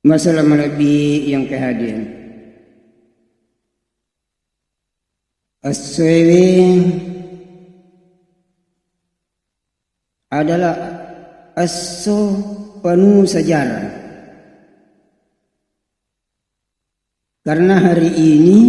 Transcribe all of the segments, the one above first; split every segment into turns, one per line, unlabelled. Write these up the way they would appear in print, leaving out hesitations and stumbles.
masalah melebihi yang kehadiran. As-Suwi adalah aso penuh sejarah. Karena hari ini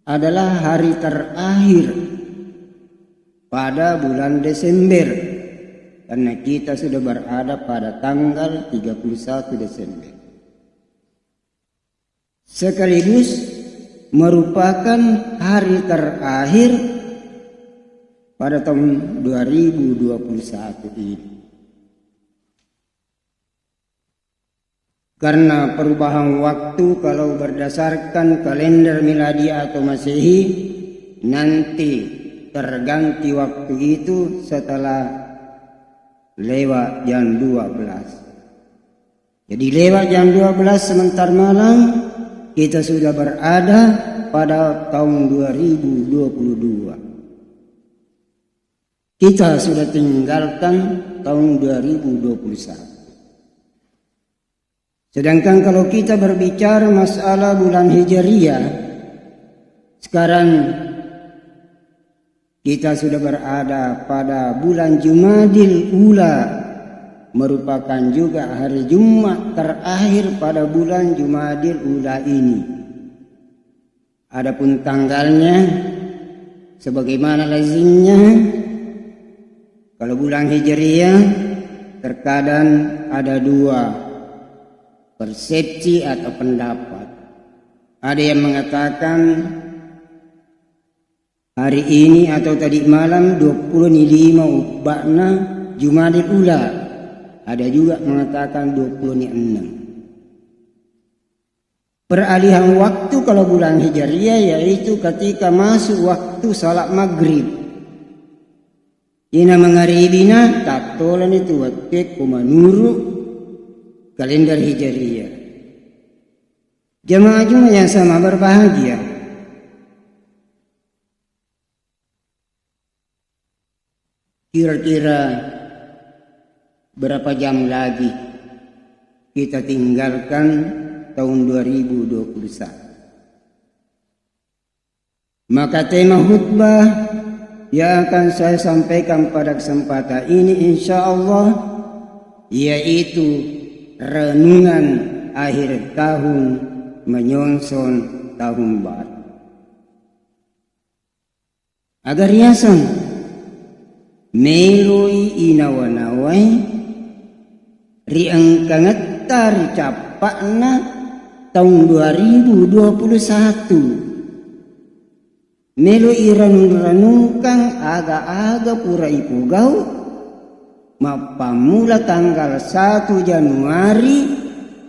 adalah hari terakhir pada bulan Desember. Karena kita sudah berada pada tanggal 31 Desember. Sekaligus merupakan hari terakhir pada tahun 2021 ini. Karena perubahan waktu kalau berdasarkan kalender miladi atau Masehi, nanti terganti waktu itu setelah lewat jam 12. Jadi lewat jam 12 sebentar malam kita sudah berada pada tahun 2022. Kita sudah tinggalkan tahun 2021. Sedangkan kalau kita berbicara masalah bulan Hijriyah, sekarang kita sudah berada pada bulan Jumadil Ula, merupakan juga hari Jumat terakhir pada bulan Jumadil Ula ini. Adapun tanggalnya sebagaimana lazimnya, kalau bulan Hijriyah terkadang ada dua persepsi atau pendapat. Ada yang mengatakan hari ini atau tadi malam 25 ubakna Jumadil Ula. Ada juga mengatakan 26. Peralihan waktu kalau bulan Hijriyah yaitu ketika masuk waktu salat maghrib. Ina mengaribina tatolan itu waktu kumanuru kalender Hijriyah. Jemaah yang sama berbahagia. Kira-kira berapa jam lagi kita tinggalkan tahun 2021. Maka tema khutbah yang akan saya sampaikan pada kesempatan ini insyaallah yaitu renungan akhir tahun menyongsong tahun baru. Agar yasan meloi inawanawai riang kangetar capakna tahun 2021. Melo iranung-ranungkang aga-aga pura ipugau mapamula tanggal 1 Januari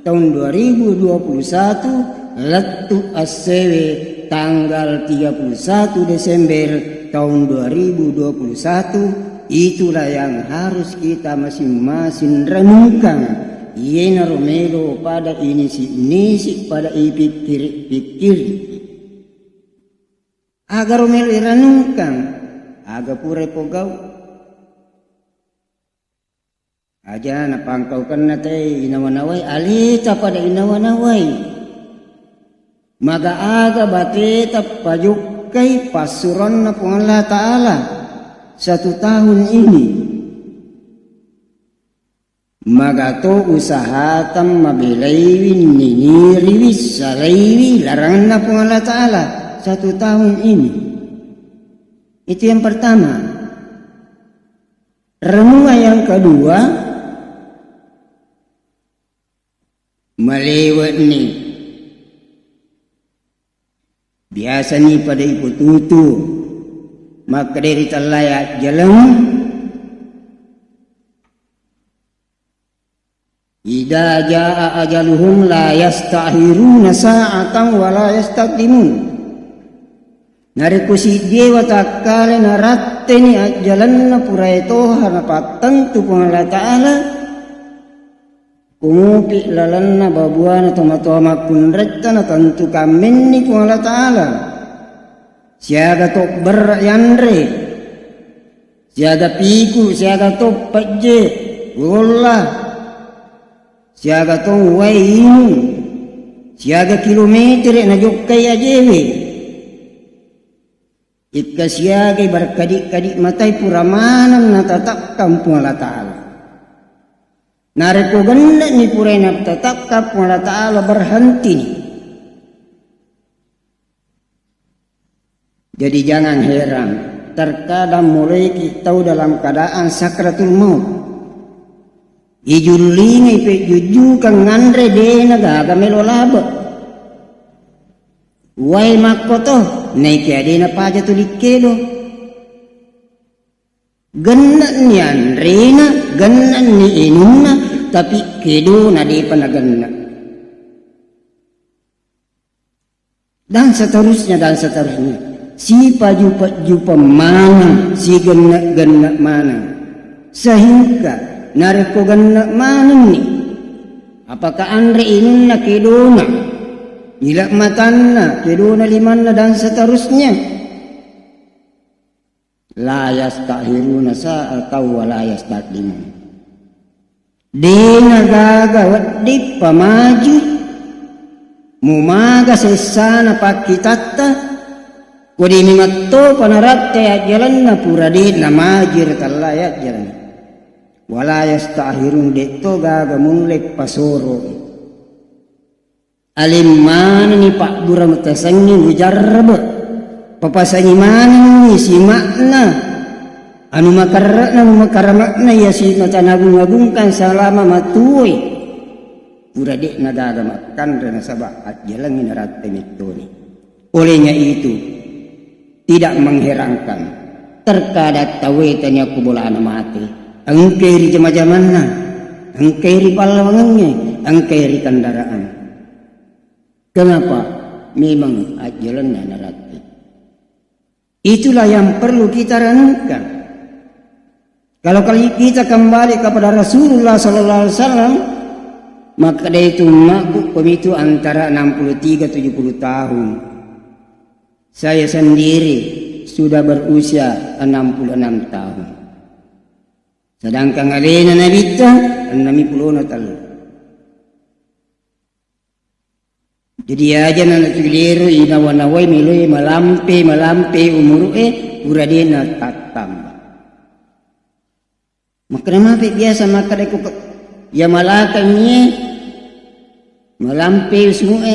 tahun 2021 letu asewe tanggal 31 Desember tahun 2021. Itulah yang harus kita masing-masing renungkan. Yena romelo pada inisi pada ipikir agar romelo iranungkan aga pura ipugau aja napangkau kan nate inawanawai alita pada inawanawai maga aga bateta pajukai pasuran na pung Allah Ta'ala 1 tahun ini maga to usahatam mabilaiwin niniriwis salaiwi larangan na pung Allah Ta'ala 1 tahun ini. Itu yang pertama. Renungan yang kedua, melewat nih. Biasa nih pada ibu tutu, maka dari layak jalan. Idza jaa ajaluhum la yasta'khiruna sa'atan wa la yastaqdimun. Narikusi dewa takale naratte ni ajalan na purai toha na patentu pun Allah Ta'ala kumupi lalan na babuana tomatoma kunretta na tentu kamen ni pun Allah Ta'ala siaga tok beryanre siaga piku siaga tok pajje wallah siaga tong wainu siaga kilometer na jokkay ajewe ika siaga berkadik-kadik matai puramanan na tatakam pung Allah Ta'ala nareko ganda ni purai na tatakam pung Allah Ta'ala berhenti ni. Jadi jangan heran terkadang mulai kita dalam keadaan sakratul maut ijulingi pe juju kang ngandre dena gaga melo laba wai makoto naiki adena paja tulikedo genna ni andrena genna ni inuna tapi kedo na de panaganna dan seterusnya si paju mana si genak mana sehingga nareko genak mana ni apakah andre inunna kedona nilak matanna kedona limanna dan seterusnya la yastahiruna sa'atau wa la yastaqdimun dena gaga waddi pamaju mumaga sesana pakitatta kodi mimatto panaratte ajalanna puradi namajir tallayat jalan wala yastahirun detto gaga mulai pasoro alim mana ni pak dura mutasangi mujarrab papasangi mana ni si makna anu makaramakna ya si matanagung-agungkan salama matuoi puradi na gaga makan dan sabak jalan ni naratte mitoni olehnya itu tidak mengherankan terkadang tawetannya kubola anak mati engkeri jema-jemanna engkeri palawangannya engkeri kendaraan kenapa memang ajalannya narati itulah yang perlu kita renungkan kalau kita kembali kepada Rasulullah sallallahu alaihi wasallam maka dia itu makhluk itu antara 63-70 tahun. Saya sendiri sudah berusia 66 tahun. Sedangkan alena Nabi itu 60 tahun. Jadi aja nana tuliru ina wanawai miloi malampe umur uradena tak tambah. Maka nama biasa maka deku ya malakannya malampe semua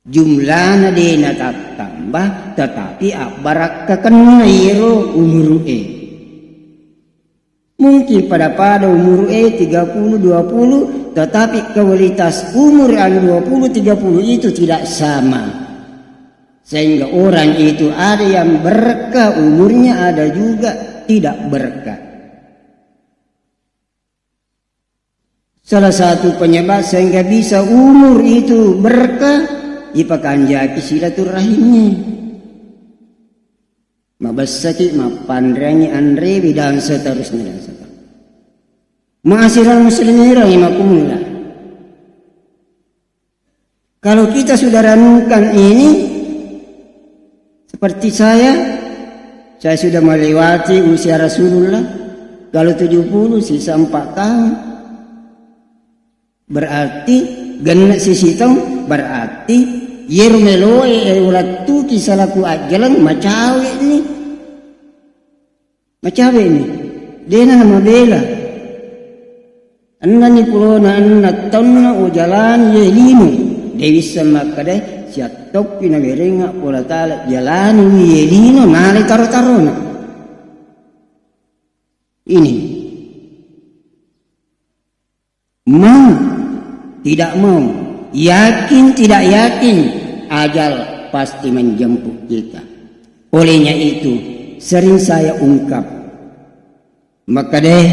jumlahnya dia tak tambah tetapi barak kekena iro umur mungkin pada umur 30-20 tetapi kualitas umur yang 20-30 itu tidak sama sehingga orang itu ada yang berkah umurnya ada juga tidak berkah. Salah satu penyebab sehingga bisa umur itu berkah ipakanjaki silaturahimnya mabasaki mapandrangi andrewi dan seterusnya ma'asyiral muslimin rahimakumullah. Kalau kita sudah renungkan ini seperti saya sudah melewati usia Rasulullah kalau 70 sisa 4 tahun berarti genna sisitong berarti yermeloe ulatu kisalaku ajalan macawe ini dena nama bela anna ni pulona anna tonna ujalan yelino dewi samakade siatok pina berenga pola tala jalan yelino nale taro-tarona ini mau tidak mau yakin tidak yakin ajal pasti menjemput kita. Olehnya itu sering saya ungkap maka deh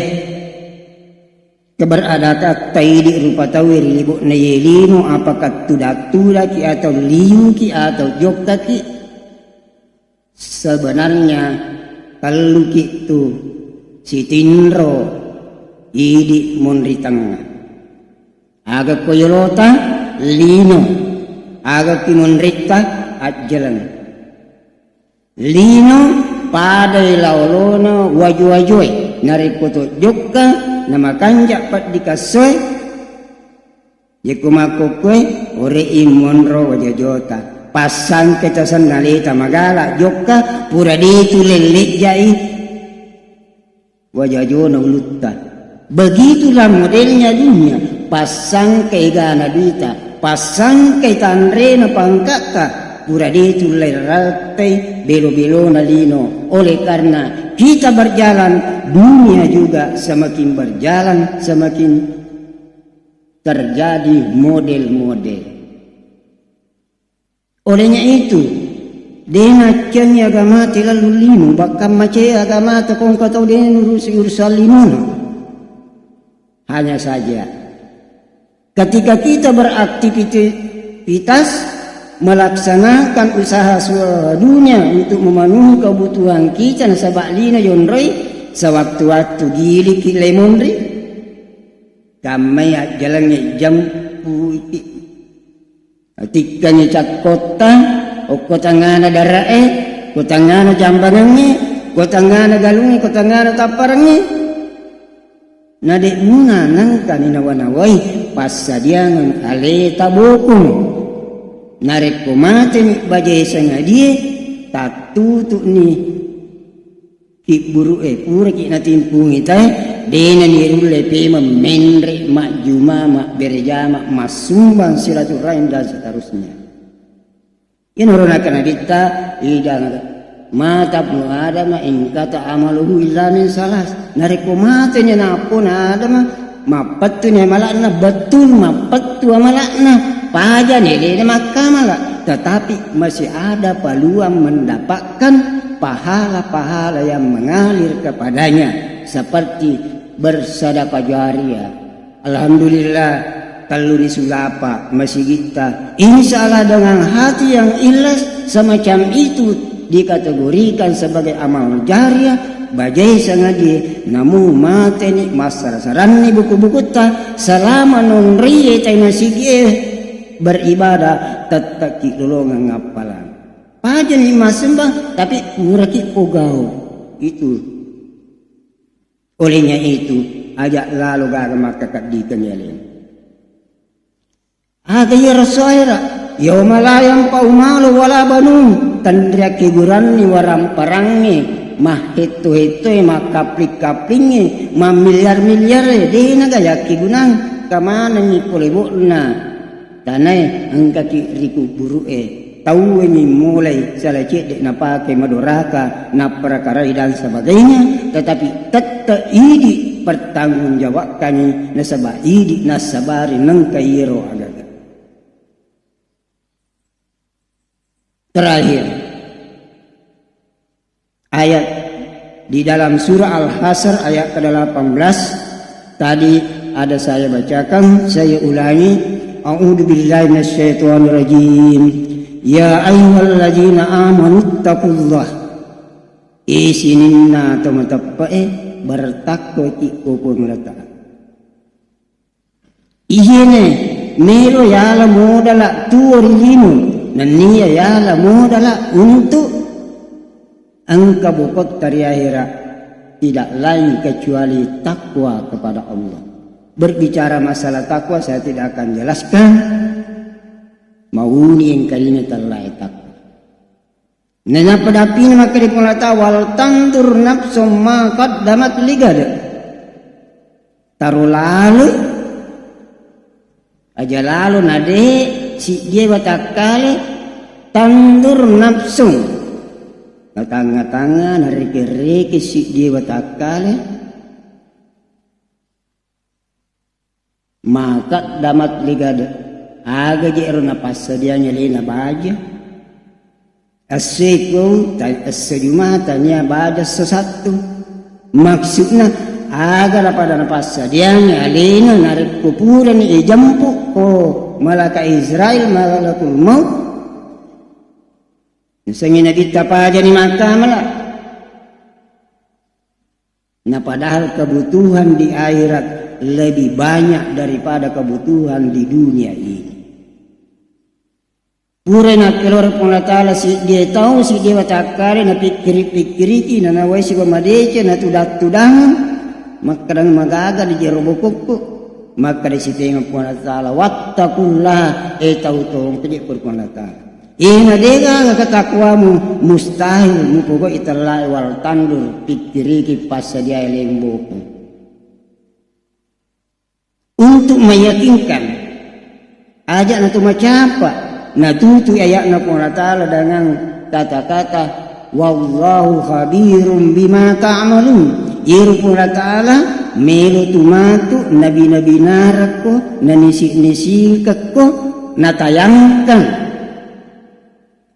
keberadaan taidi rupa tawir ibu nayelino apakah tudak-tudaki atau liuki atau joktaki sebenarnya kalau itu si tinro idi munri tengah agak koyolota lino agak timunrita ajalan lino pada laulona waju-wajui naripoto jokka nama kanjak pat dikasoy ya kumakukwe ore imonro wajajota pasang ketasan nalita magala joka pura ditu lelik jai wajajona ulutta. Begitulah modelnya dunia, pasang kay gana dita, pasang kay tanre na pangkaka, pura ditu lerate belo-belo na lino. Oleh karena kita berjalan, dunia juga semakin berjalan, semakin terjadi model-model. Olehnya itu, dena ceng agama lalu lino, bakam mace agama takong katau dena urusan lino. Hanya saja, ketika kita beraktivitas melaksanakan usaha dunia untuk memenuhi kebutuhan kita nasabak lina yonroi sewaktu-waktu gili ki lemonri kami jalannya jam tikanya cat kota kota ngana darae kota ngana jambangannya kota ngana galungi kota ngana taparangnya nadek muna nangka ni nawanawai pasadiangan ale tabokung narek komate ni bajai sangadie tatutu ni ki buru pura ki natimpungi tay dena ni rule pe menre mak juma mak berjama masumbang silaturahim dan seterusnya ini orang akan adita idang mata pun ada ma ingkata amaluhu illa min salas nareko matanya napun ada ma patunya malakna betul ma patu malakna paja nilai makamala tetapi masih ada peluang mendapatkan pahala-pahala yang mengalir kepadanya seperti bersedekah jariah. Alhamdulillah kalau disulapa masih kita insyaallah dengan hati yang ikhlas semacam itu dikategorikan sebagai amal jariah bajai sangadi namu mate ni masar-saran ni buku-buku ta selama non riye tay masih beribadah tetap ki lolongan ngapalan paja ni masembah tapi muraki ogao itu olehnya itu ajak lalu agama kakak dikanyalin aga ya rasulullah yauma la yanfa'u malu wala banun tandria kiburan ni waram parangni mah itu mah kaplik-kaplingi mah miliar-miliar dina gaya kibunan kamana ni polebona tanai angka ki riku burue tahu ni mulai salacet dek napake madoraka na perkara dan sebagainya tetapi tetap idi pertanggungjawabkan nasabah idi nasabari nang kairo agak. Terakhir ayat di dalam surah Al-Hasr ayat ke-18 tadi ada saya bacakan, saya ulangi. A'udzubillahi minasyaitonirrajim. Ya ayyuhalladzina amanu taqullah. Isininna tamatappae bertakwa ki upun rata. Ihene melo yala modala tuorilinu. Nania yala modala untuk angka bukot dari akhirat tidak lain kecuali takwa kepada Allah. Berbicara masalah takwa saya tidak akan jelaskan. Mauni yang kalimat Allah takwa. Nanya padapi maka dipulata wal tandur nafsum ma qaddamat ligad. Taruh lalu aja lalu nade si dia batakale tandur nafsu tanga-tanga nariki-riki si dia batakale maka damat ligada aga je erona pasadianya lena baja asyikau asjuma tanya baja sesuatu maksudnya aga pada pasadianya lena narik kuburan jampu malaka Israel malakul maut sangina kita paja ni makamala nah padahal kebutuhan di akhirat lebih banyak daripada kebutuhan di dunia ini. Purena kelor Allah Ta'ala si dia tahu si dia watakare na pikiri-pikiriki na nawai si pamadece na tudak-tudang makarang magaga di jero bukukku maka di situ yang Allah Ta'ala wattaqullah tahu-tahu kejik Allah Ta'ala ina dega katakwamu mustahil mupogo italai wal tandur pikiriki pas sadia lemboko untuk meyakinkan ajak na tumacapa na tutu ayat na Allah Ta'ala dengan kata-kata wallahu khabirum bima ta'malun iru Allah Ta'ala melo tumatu nabi-nabi narako na nisi-nisi kakko na tayangkan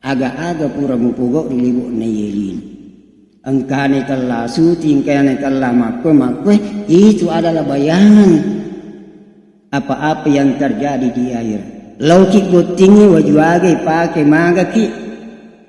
aga-aga pura mupugo dilibu na yelin ang kanit Allah suting kanit Allah makwe itu adalah bayangan apa-apa yang terjadi di air lauki gotingi wajuage pakai magaki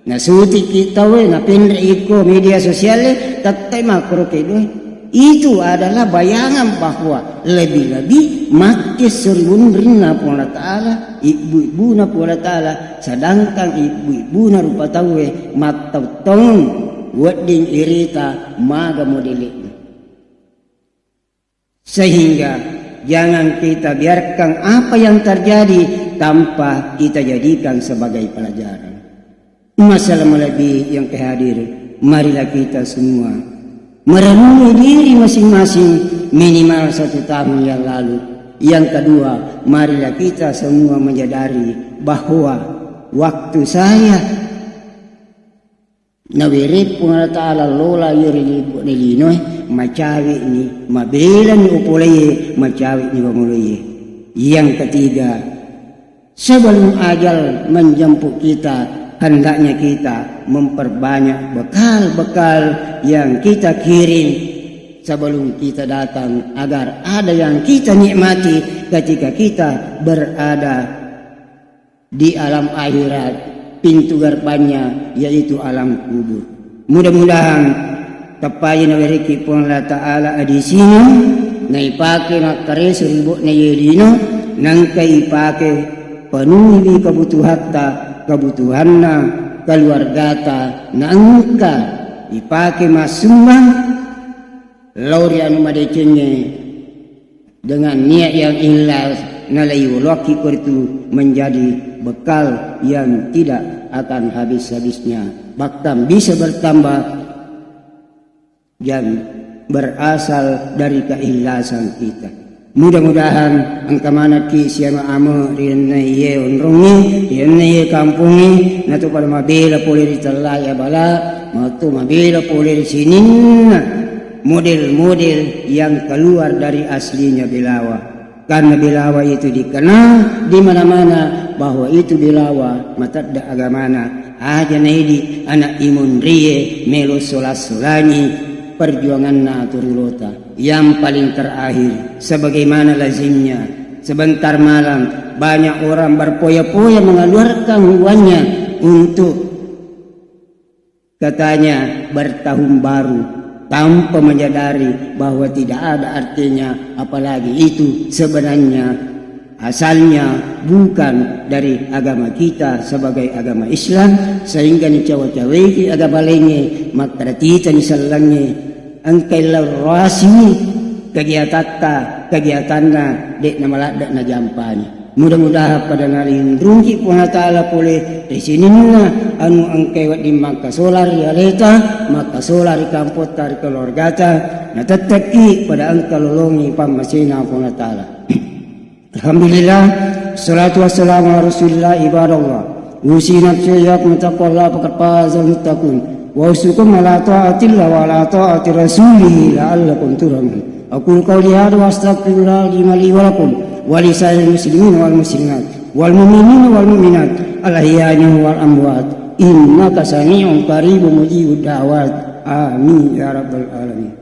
na suti kita na pindre iko media sosial tatay makro kedo itu adalah bayangan bahwa lebih-lebih mati seribun rina pun Allah Ta'ala ibu-ibu na pun Allah Ta'ala sedangkan ibu-ibu na rupa tawe matau-tong wading irita maga modelik sehingga jangan kita biarkan apa yang terjadi tanpa kita jadikan sebagai pelajaran. Masalah lebih yang kehadir, marilah kita semua merenungi diri masing-masing minimal 1 tahun yang lalu. Yang kedua, marilah kita semua menyadari bahwa waktu saya nawirip pun Allah Ta'ala lola yuri nilinoy macawi ni mabela ni upulaye macawi ni bamulaye. Yang ketiga, sebelum ajal menjemput kita, hendaknya kita memperbanyak bekal-bekal yang kita kirim sebelum kita datang agar ada yang kita nikmati ketika kita berada di alam akhirat, pintu gerbangnya yaitu alam kubur. Mudah-mudahan tapayin na rezeki pun Allah Ta'ala di sini na ipake na kare seribu na yedino nang kay ipake penuhi kebutuhan na keluarga ta na angka ipake masumbang lauri anu madecenge dengan niat yang ikhlas na layulaki itu menjadi bekal yang tidak akan habis-habisnya bahkan bisa bertambah dan berasal dari keikhlasan kita. Mudah-mudahan angka mana ki siapa amo riana ye onrongi riana ye kampungi natu pada mabela pole di telaya bala matu mabela pole di sini model-model yang keluar dari aslinya Belawa karena Belawa itu dikenal di mana-mana bahwa itu Belawa matadda agamana aja naidi anak imun rie melo solas-solani perjuangan naturulota yang paling terakhir sebagaimana lazimnya sebentar malam banyak orang berpoya-poya mengeluarkan uangnya untuk katanya bertahun baru tanpa menyadari bahwa tidak ada artinya apalagi itu sebenarnya asalnya bukan dari agama kita sebagai agama Islam sehingga ni cawa-cawa agama lainnya maka kita ni salangnya angkai larasimi kegiatanna dek na malak na jampanya. Mudah-mudahan pada nalin rungki pun Allah Ta'ala boleh di sini na anu angkai wat di maka solar ya leta maka solar kampot tar keluarga ta na teteki pada angka lolongi pamasina pun Allah Ta'ala. Alhamdulillah salatu wassalamu ala rasulillah ibadallah usi nafsi yak mutaqallah faqad fazal muttaqun wa usukum ala ta'atillah wa ala ta'ati rasulih la'allakum turhamun. Aqul qawli hadha wa astaghfirullah li wa lakum wa li sa'iril muslimin wal muslimat wal mu'minin wal mu'minat al-ahya'i wal amwat innaka sami'un qaribun mujibud da'wat amin ya rabbal alamin.